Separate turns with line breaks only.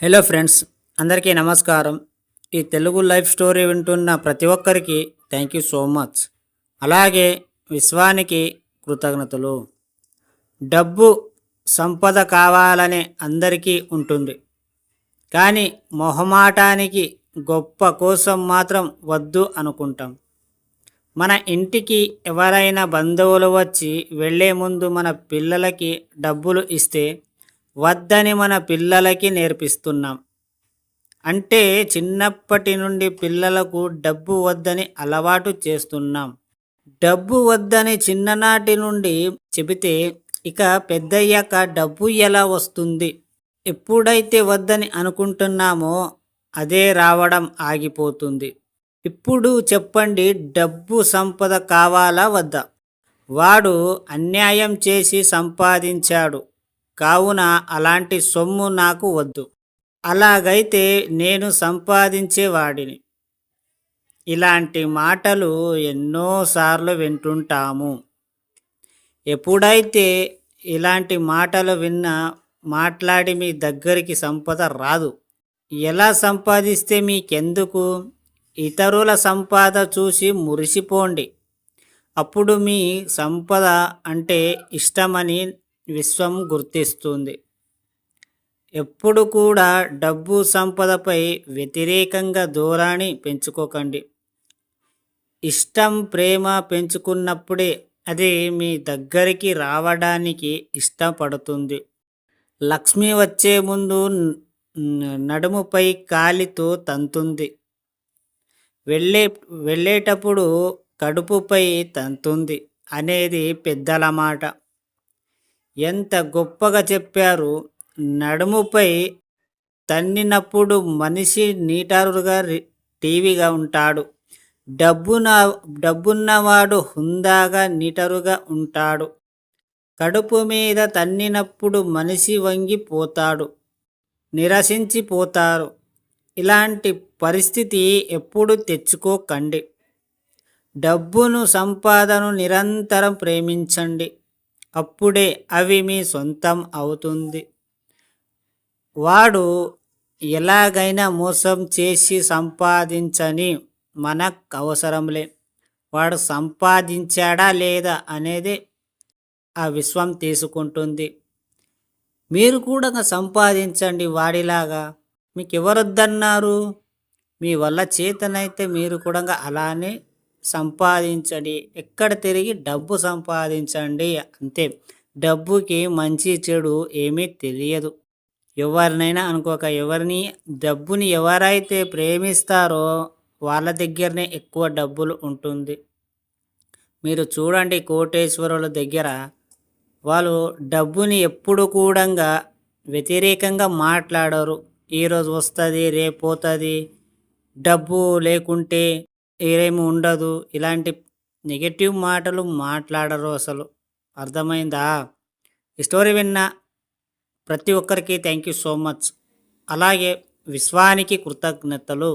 Hello friends, అందరికీ నమస్కారం. ఈ తెలుగు లైఫ్ స్టోరీ వింటున్న ప్రతి ఒక్కరికి థ్యాంక్ యూ సో మచ్. అలాగే విశ్వానికి కృతజ్ఞతలు. డబ్బు సంపద కావాలనే అందరికీ ఉంటుంది, కానీ మొహమాటానికి గొప్ప కోసం మాత్రం వద్దు అనుకుంటాం. మన ఇంటికి ఎవరైనా బంధువులు వచ్చి వెళ్ళే ముందు మన పిల్లలకి డబ్బులు ఇస్తే వద్దని మన పిల్లలకి నేర్పిస్తున్నాం. అంటే చిన్నప్పటి నుండి పిల్లలకు డబ్బు వద్దని అలవాటు చేస్తున్నాం. డబ్బు వద్దని చిన్ననాటి నుండి చెబితే ఇక పెద్దయ్యాక డబ్బు ఎలా వస్తుంది? ఎప్పుడైతే వద్దని అనుకుంటున్నామో అదే రావడం ఆగిపోతుంది. ఇప్పుడు చెప్పండి, డబ్బు సంపద కావాలా వద్దా? వాడు అన్యాయం చేసి సంపాదించాడు కావున అలాంటి సొమ్ము నాకు వద్దు. అలాగైతే నేను సంపాదించేవాడిని. ఇలాంటి మాటలు ఎన్నోసార్లు వింటుంటాము. ఎప్పుడైతే ఇలాంటి మాటలు మాట్లాడి మీ దగ్గరికి సంపద రాదు. ఎలా సంపాదిస్తే మీకెందుకు? ఇతరుల సంపద చూసి మురిసిపోండి. అప్పుడు మీ సంపద అంటే ఇష్టమని విశ్వం గుర్తిస్తుంది. ఎప్పుడు కూడా డబ్బు సంపదపై వ్యతిరేకంగా ధోరణి పెంచుకోకండి. ఇష్టం, ప్రేమ పెంచుకున్నప్పుడే అది మీ దగ్గరికి రావడానికి ఇష్టపడుతుంది. లక్ష్మి వచ్చే ముందు నడుముపై కాలితో తంతుంది, వెళ్ళేటప్పుడు కడుపుపై తంతుంది అనేది పెద్దల మాట. ఎంత గొప్పగా చెప్పారు. నడుముపై తన్నినప్పుడు మనిషి నీటారుగా టీవీగా ఉంటాడు. డబ్బున్నవాడు హుందాగా నీటరుగా ఉంటాడు. కడుపు మీద తన్నినప్పుడు మనిషి వంగిపోతాడు, నిరసించిపోతారు. ఇలాంటి పరిస్థితి ఎప్పుడు తెచ్చుకోకండి. డబ్బును, సంపాదనను నిరంతరం ప్రేమించండి. అప్పుడే అవి మీ సొంతం అవుతుంది. వాడు ఎలాగైనా మోసం చేసి సంపాదించని మనకు అవసరంలే. వాడు సంపాదించాడా లేదా అనేది ఆ విశ్వం తీసుకుంటుంది. మీరు కూడా సంపాదించండి వాడిలాగా. మీకు ఎవరొద్దన్నారు? మీ వల్ల చేతనైతే మీరు కూడా అలానే సంపాదించండి. ఎక్కడ తిరిగి డబ్బు సంపాదించండి అంతే. డబ్బుకి మంచి చెడు ఏమీ తెలియదు. ఎవరినైనా అనుకోక, డబ్బుని ఎవరైతే ప్రేమిస్తారో వాళ్ళ దగ్గరనే ఎక్కువ డబ్బులు ఉంటుంది. మీరు చూడండి, కోటేశ్వరుల దగ్గర వాళ్ళు డబ్బుని ఎప్పుడు కూడా వ్యతిరేకంగా మాట్లాడరు. ఈరోజు వస్తుంది, రేపు పోతుంది, డబ్బు లేకుంటే ఏమీ ఉండదు, ఇలాంటి నెగటివ్ మాటలు మాట్లాడరు అసలు. అర్థమైందా? ఈ స్టోరీ విన్న ప్రతి ఒక్కరికి థ్యాంక్ యూ సో మచ్. అలాగే విశ్వానికి కృతజ్ఞతలు.